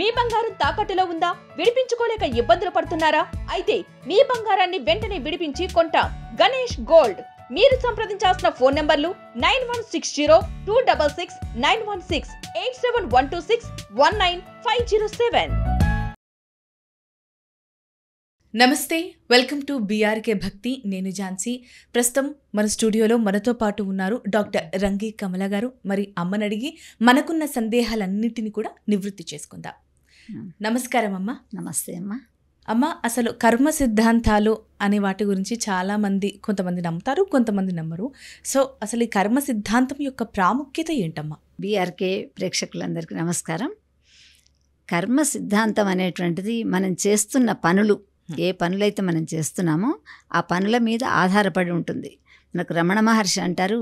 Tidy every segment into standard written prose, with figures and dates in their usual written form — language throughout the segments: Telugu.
మీ బంగారం తాకట్టులో ఉందా? విడిపించుకోలేక ఇబ్బందులు పడుతున్నారా? అయితే మీ బంగారాన్ని వెంటనే విడిపించి కొంటాం. గణేష్ గోల్డ్. మీరు సంప్రదించాల్సిన ఫోన్ నంబర్లు 9160 266 916 87126 19507. నమస్తే, వెల్కమ్ టు బీఆర్కే భక్తి. నేను ఝాన్సీ. ప్రస్తుతం మన స్టూడియోలో మనతో పాటు ఉన్నారు డాక్టర్ రంగి కమల గారు. మరి అమ్మని అడిగి మనకున్న సందేహాలన్నింటినీ కూడా నివృత్తి చేసుకుందాం. నమస్కారం అమ్మ. నమస్తే అమ్మ. అమ్మ, అసలు కర్మ సిద్ధాంతాలు అనే వాటి గురించి చాలామంది, కొంతమంది నమ్ముతారు, కొంతమంది నమ్మరు. సో అసలు ఈ కర్మ సిద్ధాంతం యొక్క ప్రాముఖ్యత ఏంటమ్మా? బీఆర్కే ప్రేక్షకులందరికీ నమస్కారం. కర్మ సిద్ధాంతం అనేటువంటిది మనం చేస్తున్న పనులు, ఏ పనులైతే మనం చేస్తున్నామో ఆ పనుల మీద ఆధారపడి ఉంటుంది. మనకు రమణ మహర్షి అంటారు,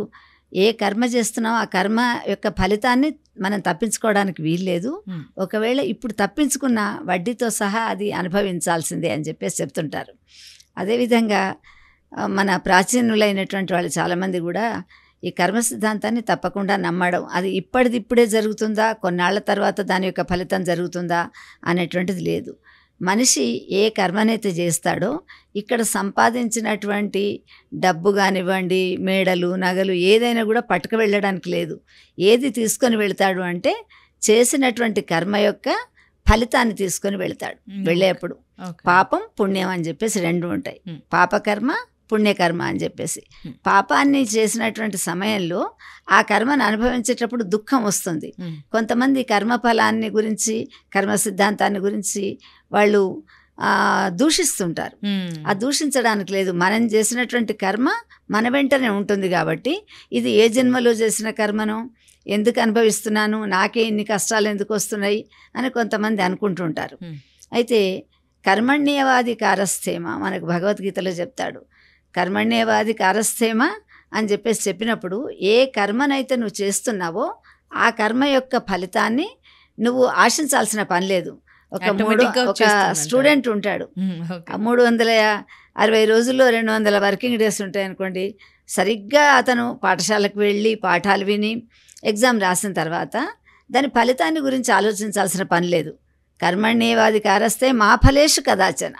ఏ కర్మ చేస్తున్నామో ఆ కర్మ యొక్క ఫలితాన్ని మనం తప్పించుకోవడానికి వీల్లేదు. ఒకవేళ ఇప్పుడు తప్పించుకున్న వడ్డీతో సహా అది అనుభవించాల్సిందే అని చెప్పేసి చెప్తుంటారు. అదేవిధంగా మన ప్రాచీనులైనటువంటి వాళ్ళు చాలామంది కూడా ఈ కర్మ సిద్ధాంతాన్ని తప్పకుండా నమ్మడం, అది ఇప్పుడే జరుగుతుందా, కొన్నాళ్ల తర్వాత దాని యొక్క ఫలితం జరుగుతుందా అనేటువంటిది లేదు. మనిషి ఏ కర్మనైతే చేస్తాడో ఇక్కడ సంపాదించినటువంటి డబ్బు కానివ్వండి, మేడలు, నగలు ఏదైనా కూడా పట్టుకు వెళ్ళడానికి లేదు. ఏది తీసుకొని వెళ్తాడు అంటే చేసినటువంటి కర్మ యొక్క ఫలితాన్ని తీసుకొని వెళ్తాడు. వెళ్ళేప్పుడు పాపం పుణ్యం అని చెప్పేసి రెండు ఉంటాయి. పాపకర్మ, పుణ్యకర్మ అని చెప్పేసి. పాపాన్ని చేసినటువంటి సమయంలో ఆ కర్మను అనుభవించేటప్పుడు దుఃఖం వస్తుంది. కొంతమంది కర్మఫలాన్ని గురించి, కర్మ సిద్ధాంతాన్ని గురించి వాళ్ళు దూషిస్తుంటారు. ఆ దూషించడానికి లేదు. మనం చేసినటువంటి కర్మ మన వెంటనే ఉంటుంది కాబట్టి ఇది ఏ జన్మలో చేసిన కర్మను ఎందుకు అనుభవిస్తున్నాను, నాకే ఇన్ని కష్టాలు ఎందుకు వస్తున్నాయి అని కొంతమంది అనుకుంటుంటారు. అయితే కర్మణ్యేవాది కారస్థేమ మనకు భగవద్గీతలో చెప్తాడు. కర్మణ్యేవాది కారస్థేమ అని చెప్పేసి చెప్పినప్పుడు ఏ కర్మనైతే నువ్వు చేస్తున్నావో ఆ కర్మ యొక్క ఫలితాన్ని నువ్వు ఆశించాల్సిన పని లేదు. ఒక స్టూడెంట్ ఉంటాడు, 360 రోజుల్లో 200 వర్కింగ్ డేస్ ఉంటాయి అనుకోండి. సరిగ్గా అతను పాఠశాలకు వెళ్ళి పాఠాలు విని ఎగ్జామ్ రాసిన తర్వాత దాని ఫలితాన్ని గురించి ఆలోచించాల్సిన పని లేదు. కర్మణ్యేవాది కారస్తే మా ఫలేషు కదాచన.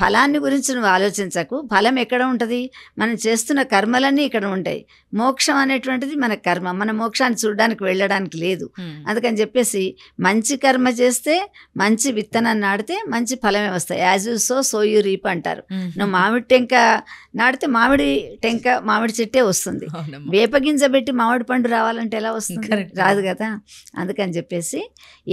ఫలాన్ని గురించి నువ్వు ఆలోచించకు. ఫలం ఎక్కడ ఉంటుంది? మనం చేస్తున్న కర్మలన్నీ ఇక్కడ ఉంటాయి. మోక్షం అనేటువంటిది మన కర్మ, మన మోక్షాన్ని చూడడానికి వెళ్ళడానికి లేదు. అందుకని చెప్పేసి మంచి కర్మ చేస్తే, మంచి విత్తనాన్ని నాటితే మంచి ఫలమే వస్తాయి. As you so you reap అంటారు. నువ్వు మామిడి టెంక నాటితే మామిడి చెట్టే వస్తుంది. వేపగింజ పెట్టి మామిడి పండు రావాలంటే ఎలా వస్తుంది? రాదు కదా. అందుకని చెప్పేసి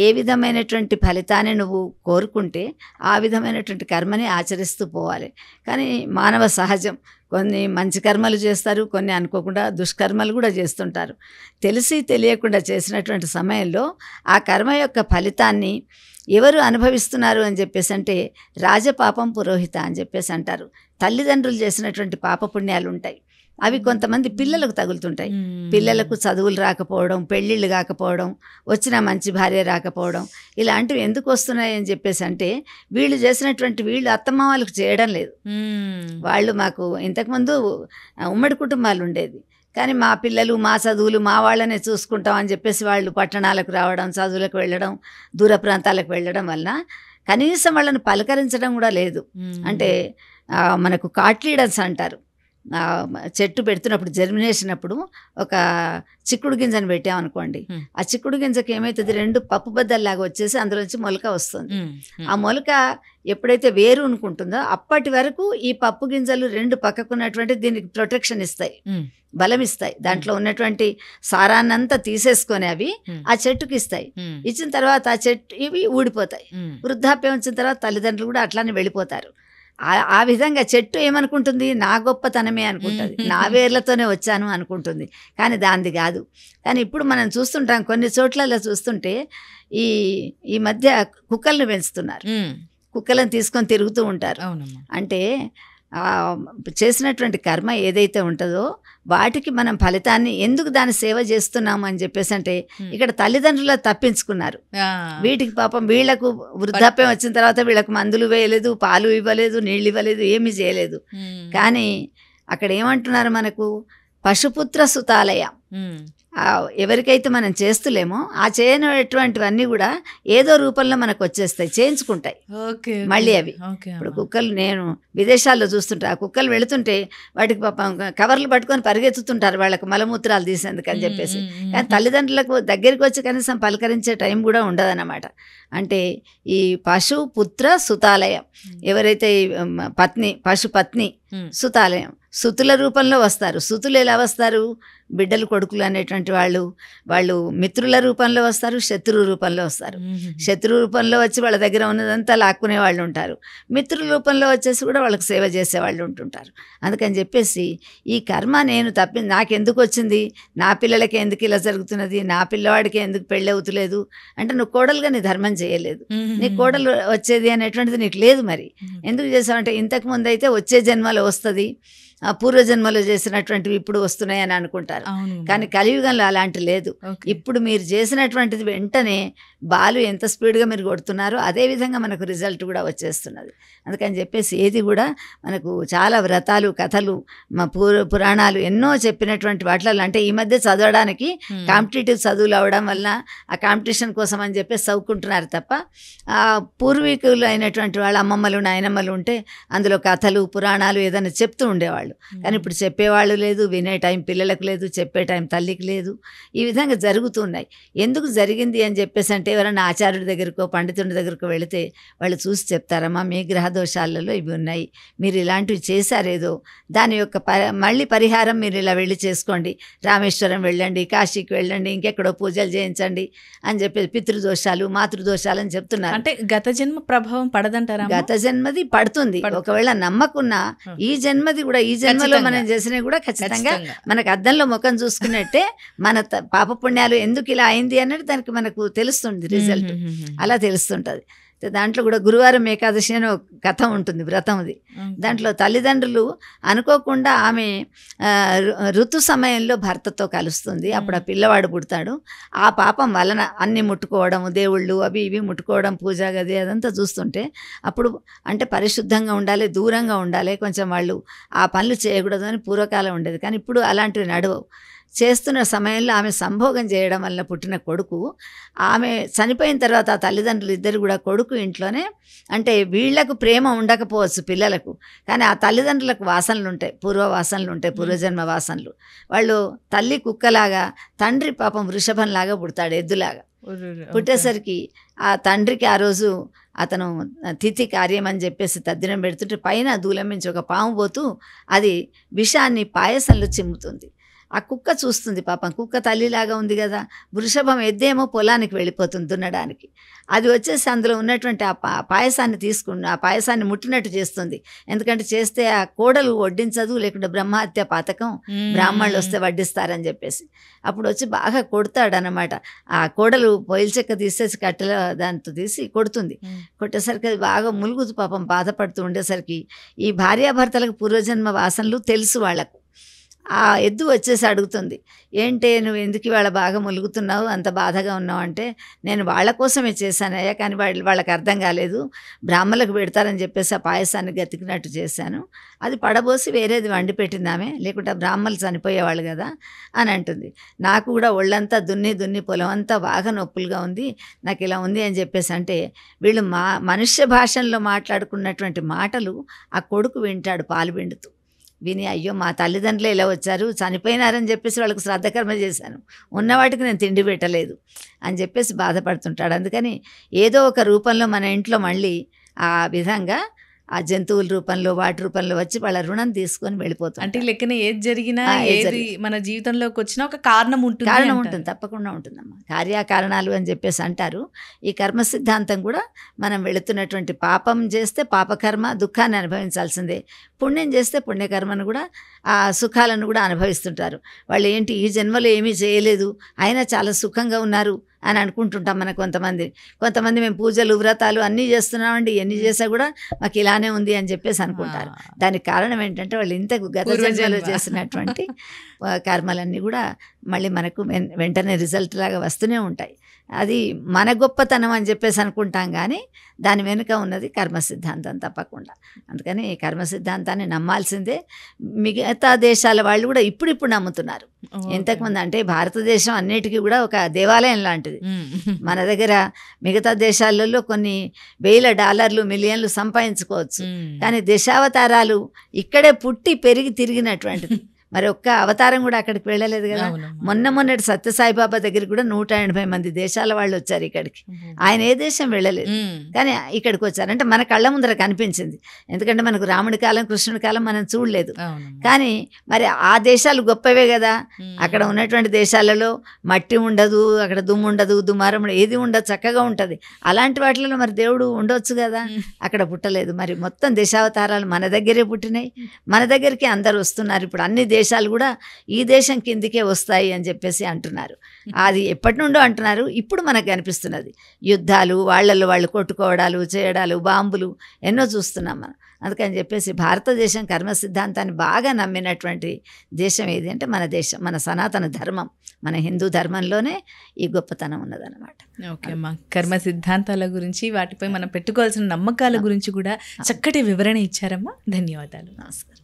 ఏ విధమైనటువంటి ఫలితాన్ని నువ్వు కోరుకుంటే ఆ విధమైనటువంటి కర్మని ఆచరిస్తూ పోవాలి. కానీ మానవ సహజం, కొన్ని మంచి కర్మలు చేస్తారు, కొన్ని అనుకోకుండా దుష్కర్మలు కూడా చేస్తుంటారు. తెలిసి తెలియకుండా చేసినటువంటి సమయంలో ఆ కర్మ యొక్క ఫలితాన్ని ఎవరు అనుభవిస్తున్నారు అని చెప్పేసి అంటే రాజపాపం పురోహిత అని చెప్పేసి అంటారు. తల్లిదండ్రులు చేసినటువంటి పాపపుణ్యాలు ఉంటాయి, అవి కొంతమంది పిల్లలకు తగులుతుంటాయి. పిల్లలకు చదువులు రాకపోవడం, పెళ్ళిళ్ళు కాకపోవడం, వచ్చిన మంచి భార్య రాకపోవడం, ఇలాంటివి ఎందుకు వస్తున్నాయి అని చెప్పేసి అంటే వీళ్ళు అత్తమ్మ వాళ్ళకు చేయడం లేదు. వాళ్ళు మాకు ఇంతకుముందు ఉమ్మడి కుటుంబాలు ఉండేది, కానీ మా పిల్లలు మా చదువులు మా వాళ్ళనే చూసుకుంటాం అని చెప్పేసి వాళ్ళు పట్టణాలకు రావడం, చదువులకు వెళ్ళడం, దూర ప్రాంతాలకు వెళ్ళడం వలన కనీసం వాళ్ళని పలకరించడం కూడా లేదు. అంటే మనకు కాట్లీడర్స్ అంటారు. చెట్టు పెడుతున్నప్పుడు, జర్మినేషన్ అప్పుడు ఒక చిక్కుడు గింజను పెట్టామనుకోండి, ఆ చిక్కుడు గింజకి ఏమవుతుంది, 2 పప్పు బద్దల్లాగా వచ్చేసి అందులోంచి మొలక వస్తుంది. ఆ మొలక ఎప్పుడైతే వేరు అనుకుంటుందో అప్పటి వరకు ఈ పప్పు గింజలు 2 పక్కకున్నటువంటి దీనికి ప్రొటెక్షన్ ఇస్తాయి, బలం ఇస్తాయి. దాంట్లో ఉన్నటువంటి సారాన్నంతా తీసేసుకొని అవి ఆ చెట్టుకి ఇస్తాయి. ఇచ్చిన తర్వాత ఆ చెట్టు ఇవి ఊడిపోతాయి. వృద్ధాప్యం వచ్చిన తర్వాత తల్లిదండ్రులు కూడా అట్లానే వెళ్ళిపోతారు. ఆ విధంగా చెట్టు ఏమనుకుంటుంది, నా గొప్పతనమే అనుకుంటుంది, నా వేర్లతోనే వచ్చాను అనుకుంటుంది. కానీ దానిది కాదు. కానీ ఇప్పుడు మనం చూస్తుంటాం, కొన్ని చోట్లలో చూస్తుంటే ఈ మధ్య కుక్కలను పెంచుతున్నారు. కుక్కలను తీసుకొని తిరుగుతూ ఉంటారు. అంటే చేసినటువంటి కర్మ ఏదైతే ఉంటుందో వాటికి మనం ఫలితాన్ని ఎందుకు దాన్ని సేవ చేస్తున్నాము అని చెప్పేసి అంటే ఇక్కడ తల్లిదండ్రులు తప్పించుకున్నారు. వీటికి పాపం వీళ్లకు వృద్ధాప్యం వచ్చిన తర్వాత వీళ్ళకు మందులు వేయలేదు, పాలు ఇవ్వలేదు, నీళ్ళు ఇవ్వలేదు, ఏమీ చేయలేదు. కానీ అక్కడ ఏమంటున్నారు, మనకు పశుపుత్ర సుతాలయ, ఎవరికైతే మనం చేస్తులేమో ఆ చేయనటువంటివన్నీ కూడా ఏదో రూపంలో మనకు వచ్చేస్తాయి, చేయించుకుంటాయి మళ్ళీ అవి. ఇప్పుడు కుక్కలు నేను విదేశాల్లో చూస్తుంటా, ఆ కుక్కలు వెళుతుంటే వాటికి పాపం కవర్లు పట్టుకొని పరిగెత్తుతుంటారు వాళ్ళకి మలమూత్రాలు తీసేందుకు అని చెప్పేసి. కానీ తల్లిదండ్రులకు దగ్గరికి వచ్చి కనీసం పలకరించే టైం కూడా ఉండదన్నమాట. అంటే ఈ పశు పుత్ర సుతాలయం, ఎవరైతే పశుపత్ని సుతాలయం, సుతుల రూపంలో వస్తారు. సుతులు ఎలా వస్తారు? బిడ్డలు కొడుకులు అనేటువంటి వాళ్ళు మిత్రుల రూపంలో వస్తారు, శత్రు రూపంలో వస్తారు. శత్రు రూపంలో వచ్చి వాళ్ళ దగ్గర ఉన్నదంతా లాక్కునే వాళ్ళు ఉంటారు, మిత్రుల రూపంలో వచ్చేసి కూడా వాళ్ళకి సేవ చేసే వాళ్ళు ఉంటుంటారు. అందుకని చెప్పేసి ఈ కర్మ నేను నాకెందుకు వచ్చింది, నా పిల్లలకి ఎందుకు ఇలా జరుగుతున్నది, నా పిల్లవాడికి ఎందుకు పెళ్ళి అవుతులేదు అంటే నువ్వు కోడలుగా నీ ధర్మం చేయలేదు, నీ కోడలు వచ్చేది అనేటువంటిది నీకు లేదు. మరి ఎందుకు చేసావంటే ఇంతకుముందు అయితే వచ్చే జన్మలో వస్తుంది, పూర్వజన్మలో చేసినటువంటివి ఇప్పుడు వస్తున్నాయని అనుకుంటారు. కానీ కలియుగంలో అలాంటి లేదు. ఇప్పుడు మీరు చేసినటువంటిది వెంటనే బాలు ఎంత స్పీడ్గా మీరు కొడుతున్నారో అదేవిధంగా మనకు రిజల్ట్ కూడా వచ్చేస్తున్నది. అందుకని చెప్పేసి ఏది కూడా మనకు చాలా వ్రతాలు కథలు పురాణాలు ఎన్నో చెప్పినటువంటి వాటిలో, అంటే ఈ మధ్య చదవడానికి కాంపిటేటివ్ చదువులు అవడం వల్ల ఆ కాంపిటీషన్ కోసం అని చెప్పేసి చదువుకుంటున్నారు తప్ప పూర్వీకులు అయినటువంటి వాళ్ళు అమ్మమ్మలు నాయనమ్మలు ఉంటే అందులో కథలు పురాణాలు ఏదైనా చెప్తూ ఉండేవాళ్ళు. కానీ ఇప్పుడు చెప్పేవాళ్ళు లేదు, వినే టైం పిల్లలకు లేదు, చెప్పే టైం తల్లికి లేదు. ఈ విధంగా జరుగుతున్నాయి. ఎందుకు జరిగింది అని చెప్పేసి అంటే ఎవరైనా ఆచార్యుడి దగ్గరకో పండితుడి దగ్గరకో వెళితే వాళ్ళు చూసి చెప్తారమ్మా మీ గ్రహ దోషాలలో ఇవి ఉన్నాయి, మీరు ఇలాంటివి చేశారేదో దాని యొక్క మళ్ళీ పరిహారం మీరు ఇలా వెళ్ళి చేసుకోండి, రామేశ్వరం వెళ్ళండి, కాశీకి వెళ్ళండి, ఇంకెక్కడో పూజలు చేయించండి అని చెప్పి పితృదోషాలు మాతృదోషాలు అని చెప్తున్నారు. అంటే గత జన్మ ప్రభావం పడదంటారా? గత జన్మది పడుతుంది. ఒకవేళ నమ్మకున్నా ఈ జన్మది కూడా, ఈ జన్మలో మనం చేసినవి కూడా ఖచ్చితంగా మనకు అద్దంలో ముఖం చూసుకున్నట్టే మన పాప పుణ్యాలు ఎందుకు ఇలా అయింది అన్నది దానికి మనకు తెలుస్తుంది రిజల్ట్, అలా తెలుస్తుంటుంది. దాంట్లో కూడా గురువారం ఏకాదశి అని ఒక కథ ఉంటుంది, వ్రతంది. దాంట్లో తల్లిదండ్రులు అనుకోకుండా ఆమె ఋతు సమయంలో భర్తతో కలుస్తుంది. అప్పుడు ఆ పిల్లవాడు పుడతాడు. ఆ పాపం వలన అన్ని ముట్టుకోవడం, దేవుళ్ళు అవి ఇవి ముట్టుకోవడం, పూజా గది అదంతా చూస్తుంటే అప్పుడు అంటే పరిశుద్ధంగా ఉండాలి, దూరంగా ఉండాలి, కొంచెం వాళ్ళు ఆ పనులు చేయకూడదు అని పూర్వకాలం ఉండేది. కానీ ఇప్పుడు అలాంటివి నడవవు. చేస్తున్న సమయంలో ఆమె సంభోగం చేయడం వల్ల పుట్టిన కొడుకు, ఆమె చనిపోయిన తర్వాత ఆ తల్లిదండ్రులు ఇద్దరు కూడా కొడుకు ఇంట్లోనే, అంటే వీళ్లకు ప్రేమ ఉండకపోవచ్చు పిల్లలకు, కానీ ఆ తల్లిదండ్రులకు వాసనలు ఉంటాయి, పూర్వ వాసనలు ఉంటాయి, పూర్వజన్మ వాసనలు. వాళ్ళు తల్లి కుక్కలాగా, తండ్రి పాపం వృషభంలాగా పుడతాడు, ఎద్దులాగా. పుట్టేసరికి ఆ తండ్రికి ఆ రోజు అతను తిథి కార్యం అని చెప్పేసి తద్దినం పెడుతుంటే పైన దూలం నుంచి ఒక పాము పోతూ అది విషాన్ని పాయసంలో చిమ్ముతుంది. ఆ కుక్క చూస్తుంది, పాపం కుక్క తల్లిలాగా ఉంది కదా, వృషభం ఎద్దేమో పొలానికి వెళ్ళిపోతుంది దున్నడానికి. అది వచ్చేసి అందులో ఉన్నటువంటి ఆ పాయసాన్ని తీసుకుని ఆ పాయసాన్ని ముట్టినట్టు చేస్తుంది. ఎందుకంటే చేస్తే ఆ కోడలు వడ్డించదు, లేకుంటే బ్రహ్మహత్య పాతకం, బ్రాహ్మణులు వస్తే వడ్డిస్తారని చెప్పేసి. అప్పుడు వచ్చి బాగా కొడతాడనమాట. ఆ కోడలు పొయ్యిల చెక్క తీసేసి కట్టెల దాంతో తీసి కొడుతుంది. కొట్టేసరికి అది బాగా ములుగుతూ పాపం బాధపడుతూ ఉండేసరికి ఈ భార్యాభర్తలకు పూర్వజన్మ వాసనలు తెలుసు వాళ్ళకు. ఆ ఎద్దు వచ్చేసి అడుగుతుంది, ఏంటే నువ్వు ఎందుకు ఇవాళ బాగా ములుగుతున్నావు, అంత బాధగా ఉన్నావు అంటే, నేను వాళ్ళ కోసమే చేశానయ్యా, కానీ వాళ్ళకి అర్థం కాలేదు, బ్రాహ్మణులకు పెడతారని చెప్పేసి ఆ పాయసాన్ని గతికినట్టు చేశాను, అది పడబోసి వేరేది వండి పెట్టిందామే, లేకుంటే బ్రాహ్మణులు చనిపోయేవాళ్ళు కదా అని అంటుంది. నాకు కూడా ఒళ్ళంతా దున్ని పొలం అంతా బాగా నొప్పులుగా ఉంది, నాకు ఇలా ఉంది అని చెప్పేసి అంటే, వీళ్ళు మనుష్య భాషల్లో మాట్లాడుకున్నటువంటి మాటలు ఆ కొడుకు వింటాడు పాలు పిండుతూ. విని అయ్యో మా తల్లిదండ్రులు ఇలా వచ్చారు, చనిపోయినారని చెప్పేసి వాళ్ళకు శ్రద్ధకర్మ చేశాను, ఉన్నవాటికి నేను తిండి పెట్టలేదు అని చెప్పేసి బాధపడుతుంటాడు. అందుకని ఏదో ఒక రూపంలో మన ఇంట్లో మళ్ళీ ఆ విధంగా ఆ జంతువుల రూపంలో వాటి రూపంలో వచ్చి వాళ్ళ రుణం తీసుకొని వెళ్ళిపోతుంది. అంటే లెక్కన ఏది జరిగినా ఏది మన జీవితంలోకి వచ్చినా ఒక కారణం ఉంటుంది, తప్పకుండా ఉంటుందమ్మా. కార్యకారణాలు అని చెప్పేసి అంటారు. ఈ కర్మ సిద్ధాంతం కూడా మనం వెళుతున్నటువంటి పాపం చేస్తే పాపకర్మ దుఃఖాన్ని అనుభవించాల్సిందే, పుణ్యం చేస్తే పుణ్యకర్మను కూడా ఆ సుఖాలను కూడా అనుభవిస్తుంటారు. వాళ్ళు ఏంటి ఈ జన్మలో ఏమీ చేయలేదు అయినా చాలా సుఖంగా ఉన్నారు అని అనుకుంటుంటాం. మన కొంతమంది మేము పూజలు వ్రతాలు అన్నీ చేస్తున్నామండి, ఎన్ని చేసా కూడా మాకు ఇలానే ఉంది అని చెప్పేసి అనుకుంటారు. దానికి కారణం ఏంటంటే వాళ్ళు ఇంత గత జన్మలో చేసినటువంటి కర్మలన్నీ కూడా మళ్ళీ మనకు వెంటనే రిజల్ట్ లాగా వస్తూనే ఉంటాయి. అది మన గొప్పతనం అని చెప్పేసి అనుకుంటాం, కానీ దాని వెనుక ఉన్నది కర్మ సిద్ధాంతం తప్పకుండా. అందుకని కర్మ సిద్ధాంతాన్ని నమ్మాల్సిందే. మిగతా దేశాల వాళ్ళు కూడా ఇప్పుడిప్పుడు నమ్ముతున్నారు. ఇంతకుముందు అంటే భారతదేశం అన్నిటికీ కూడా ఒక దేవాలయం లాంటిది. మన దగ్గర మిగతా దేశాలలో కొన్ని $1,000 మిలియన్లు సంపాదించుకోవచ్చు, కానీ దశావతారాలు ఇక్కడే పుట్టి పెరిగి తిరిగినటువంటిది. మరి ఒక్క అవతారం కూడా అక్కడికి వెళ్ళలేదు కదా. మొన్నటి సత్యసాయిబాబా దగ్గరికి కూడా 180 మంది దేశాల వాళ్ళు వచ్చారు ఇక్కడికి. ఆయన ఏ దేశం వెళ్ళలేదు, కానీ ఇక్కడికి వచ్చారు. అంటే మన కళ్ళ ముందర కనిపించింది. ఎందుకంటే మనకు రాముడి కాలం కృష్ణుడి కాలం మనం చూడలేదు, కానీ మరి ఆ దేశాలు గొప్పవే కదా. అక్కడ ఉన్నటువంటి దేశాలలో మట్టి ఉండదు, అక్కడ దుమ్ము ఉండదు, దుమారం ఏది ఉండదు, చక్కగా ఉంటుంది. అలాంటి వాటిలో మరి దేవుడు ఉండొచ్చు కదా, అక్కడ పుట్టలేదు. మరి మొత్తం దశావతారాలు మన దగ్గరే పుట్టినాయి, మన దగ్గరికి అందరు వస్తున్నారు. ఇప్పుడు అన్ని దేశాలు కూడా ఈ దేశం కిందికే వస్తాయి అని చెప్పేసి అంటున్నారు. అది ఎప్పటి నుండో అంటున్నారు, ఇప్పుడు మనకు కనిపిస్తున్నది. యుద్ధాలు, వాళ్ళల్లో వాళ్ళు కొట్టుకోవడాలు, చేయడాలు, బాంబులు ఎన్నో చూస్తున్నాం మనం. అందుకని చెప్పేసి భారతదేశం కర్మ సిద్ధాంతాన్ని బాగా నమ్మినటువంటి దేశం ఏది అంటే మన దేశం, మన సనాతన ధర్మం, మన హిందూ ధర్మంలోనే ఈ గొప్పతనం ఉన్నదన్నమాట. ఓకే అమ్మా, కర్మ సిద్ధాంతాల గురించి, వాటిపై మనం పెట్టుకోవాల్సిన నమ్మకాల గురించి కూడా చక్కటి వివరణ ఇచ్చారమ్మా. ధన్యవాదాలు. నమస్కారం.